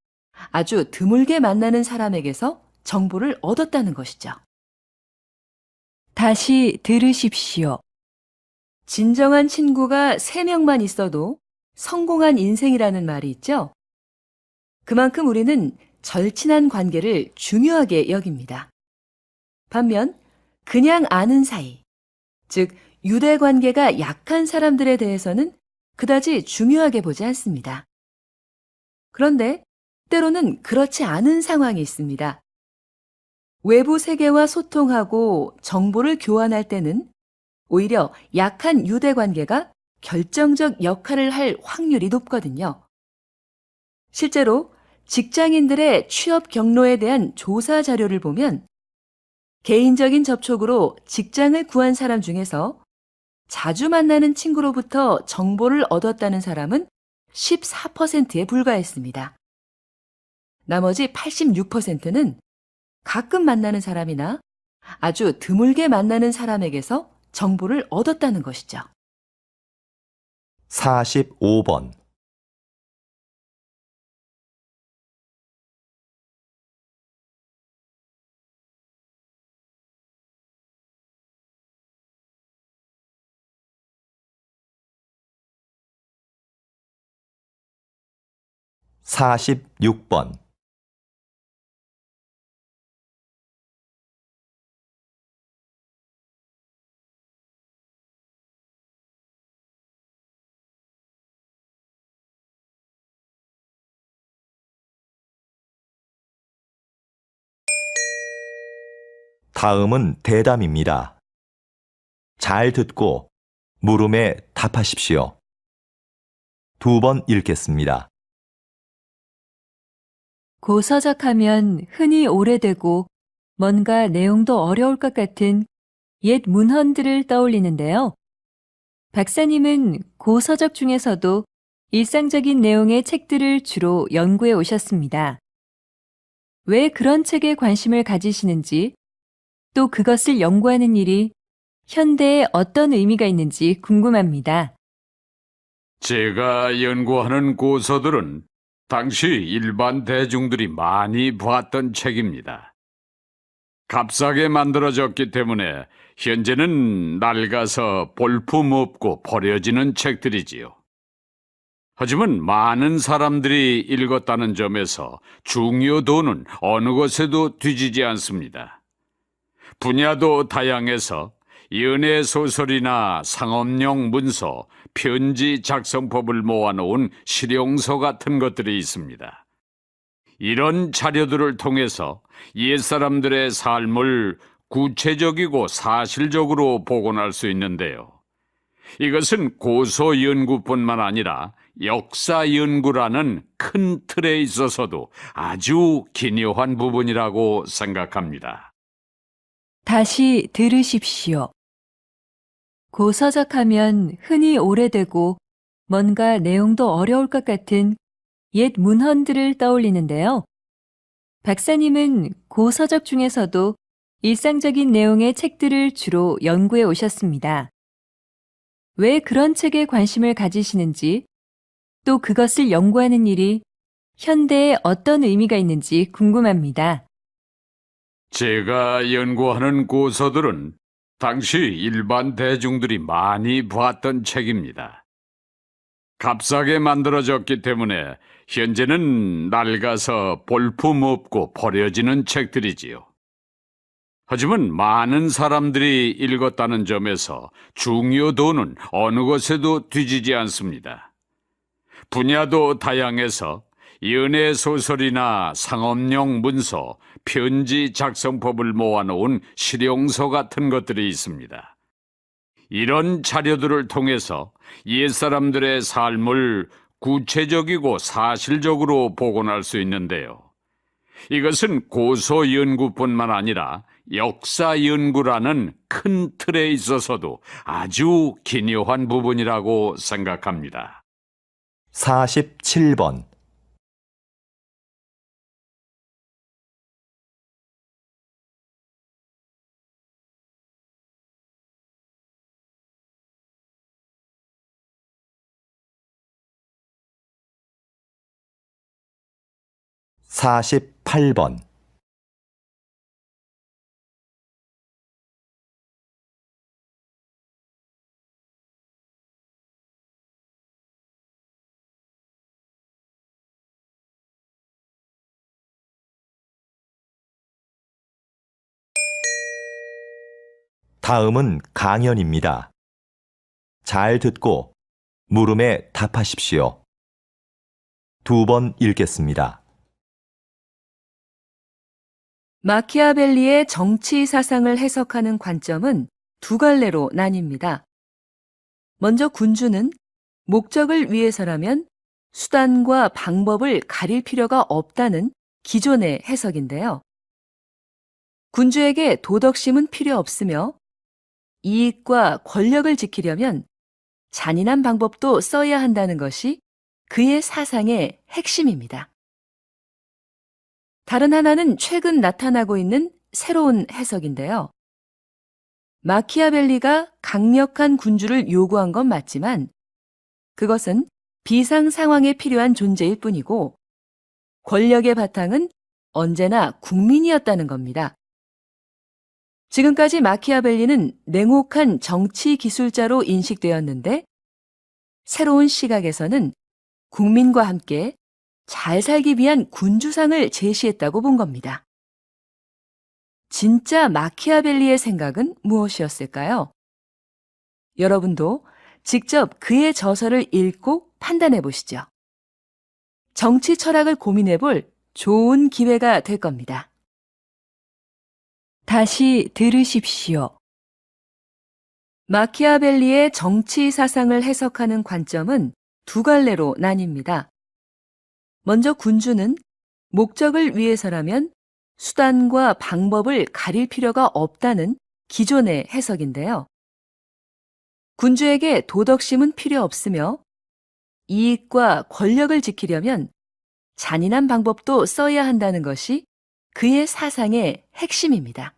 아주 드물게 만나는 사람에게서 정보를 얻었다는 것이죠. 다시 들으십시오. 진정한 친구가 3명만 있어도 성공한 인생이라는 말이 있죠? 그만큼 우리는 절친한 관계를 중요하게 여깁니다. 반면 그냥 아는 사이, 즉 유대 관계가 약한 사람들에 대해서는 그다지 중요하게 보지 않습니다. 그런데 때로는 그렇지 않은 상황이 있습니다. 외부 세계와 소통하고 정보를 교환할 때는 오히려 약한 유대 관계가 결정적 역할을 할 확률이 높거든요. 실제로 직장인들의 취업 경로에 대한 조사 자료를 보면 개인적인 접촉으로 직장을 구한 사람 중에서 자주 만나는 친구로부터 정보를 얻었다는 사람은 14%에 불과했습니다. 나머지 86%는 가끔 만나는 사람이나 아주 드물게 만나는 사람에게서 정보를 얻었다는 것이죠. 45번. (46번) 다음은 대담입니다. 잘 듣고 물음에 답하십시오. 2번 읽겠습니다. 고서적하면 흔히 오래되고 뭔가 내용도 어려울 것 같은 옛 문헌들을 떠올리는데요. 박사님은 고서적 중에서도 일상적인 내용의 책들을 주로 연구해 오셨습니다. 왜 그런 책에 관심을 가지시는지, 또 그것을 연구하는 일이 현대에 어떤 의미가 있는지 궁금합니다. 제가 연구하는 고서들은 당시 일반 대중들이 많이 봤던 책입니다. 값싸게 만들어졌기 때문에 현재는 낡아서 볼품 없고 버려지는 책들이지요. 하지만 많은 사람들이 읽었다는 점에서 중요도는 어느 것에도 뒤지지 않습니다. 분야도 다양해서 연애 소설이나 상업용 문서, 편지 작성법을 모아놓은 실용서 같은 것들이 있습니다. 이런 자료들을 통해서 옛사람들의 삶을 구체적이고 사실적으로 복원할 수 있는데요. 이것은 고서 연구뿐만 아니라 역사 연구라는 큰 틀에 있어서도 아주 기묘한 부분이라고 생각합니다. 다시 들으십시오. 고서적 하면 흔히 오래되고 뭔가 내용도 어려울 것 같은 옛 문헌들을 떠올리는데요. 박사님은 고서적 중에서도 일상적인 내용의 책들을 주로 연구해 오셨습니다. 왜 그런 책에 관심을 가지시는지, 또 그것을 연구하는 일이 현대에 어떤 의미가 있는지 궁금합니다. 제가 연구하는 고서들은 당시 일반 대중들이 많이 봤던 책입니다. 값싸게 만들어졌기 때문에 현재는 낡아서 볼품없고 버려지는 책들이지요. 하지만 많은 사람들이 읽었다는 점에서 중요도는 어느 것에도 뒤지지 않습니다. 분야도 다양해서 연애 소설이나 상업용 문서, 편지 작성법을 모아놓은 실용서 같은 것들이 있습니다. 이런 자료들을 통해서 옛사람들의 삶을 구체적이고 사실적으로 복원할 수 있는데요. 이것은 고서 연구뿐만 아니라 역사 연구라는 큰 틀에 있어서도 아주 기묘한 부분이라고 생각합니다. 47번. (48번) 다음은 강연입니다. 잘 듣고 물음에 답하십시오. 2번 읽겠습니다. 마키아벨리의 정치 사상을 해석하는 관점은 두 갈래로 나뉩니다. 먼저 군주는 목적을 위해서라면 수단과 방법을 가릴 필요가 없다는 기존의 해석인데요. 군주에게 도덕심은 필요 없으며 이익과 권력을 지키려면 잔인한 방법도 써야 한다는 것이 그의 사상의 핵심입니다. 다른 하나는 최근 나타나고 있는 새로운 해석인데요. 마키아벨리가 강력한 군주를 요구한 건 맞지만 그것은 비상 상황에 필요한 존재일 뿐이고 권력의 바탕은 언제나 국민이었다는 겁니다. 지금까지 마키아벨리는 냉혹한 정치 기술자로 인식되었는데 새로운 시각에서는 국민과 함께 잘 살기 위한 군주상을 제시했다고 본 겁니다. 진짜 마키아벨리의 생각은 무엇이었을까요? 여러분도 직접 그의 저서를 읽고 판단해 보시죠. 정치 철학을 고민해 볼 좋은 기회가 될 겁니다. 다시 들으십시오. 마키아벨리의 정치 사상을 해석하는 관점은 두 갈래로 나뉩니다. 먼저 군주는 목적을 위해서라면 수단과 방법을 가릴 필요가 없다는 기존의 해석인데요. 군주에게 도덕심은 필요 없으며 이익과 권력을 지키려면 잔인한 방법도 써야 한다는 것이 그의 사상의 핵심입니다.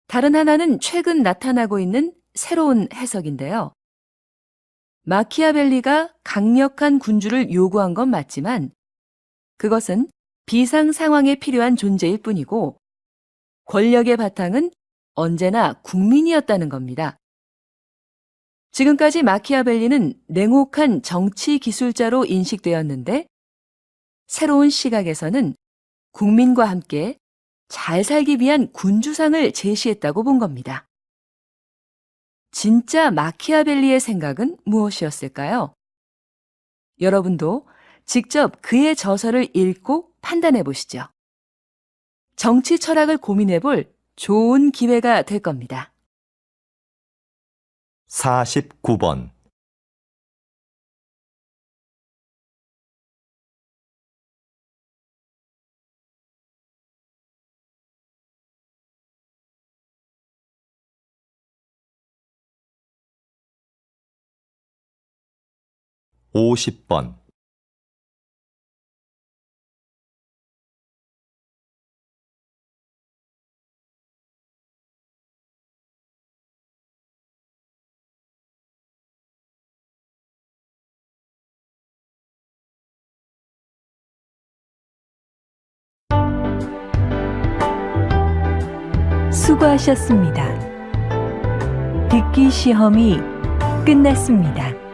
다른 하나는 최근 나타나고 있는 새로운 해석인데요. 마키아벨리가 강력한 군주를 요구한 건 맞지만 그것은 비상 상황에 필요한 존재일 뿐이고 권력의 바탕은 언제나 국민이었다는 겁니다. 지금까지 마키아벨리는 냉혹한 정치 기술자로 인식되었는데 새로운 시각에서는 국민과 함께 잘 살기 위한 군주상을 제시했다고 본 겁니다. 진짜 마키아벨리의 생각은 무엇이었을까요? 여러분도 직접 그의 저서를 읽고 판단해 보시죠. 정치 철학을 고민해 볼 좋은 기회가 될 겁니다. 49번. (50번) '수고하셨습니다. 듣기 시험이 끝났습니다.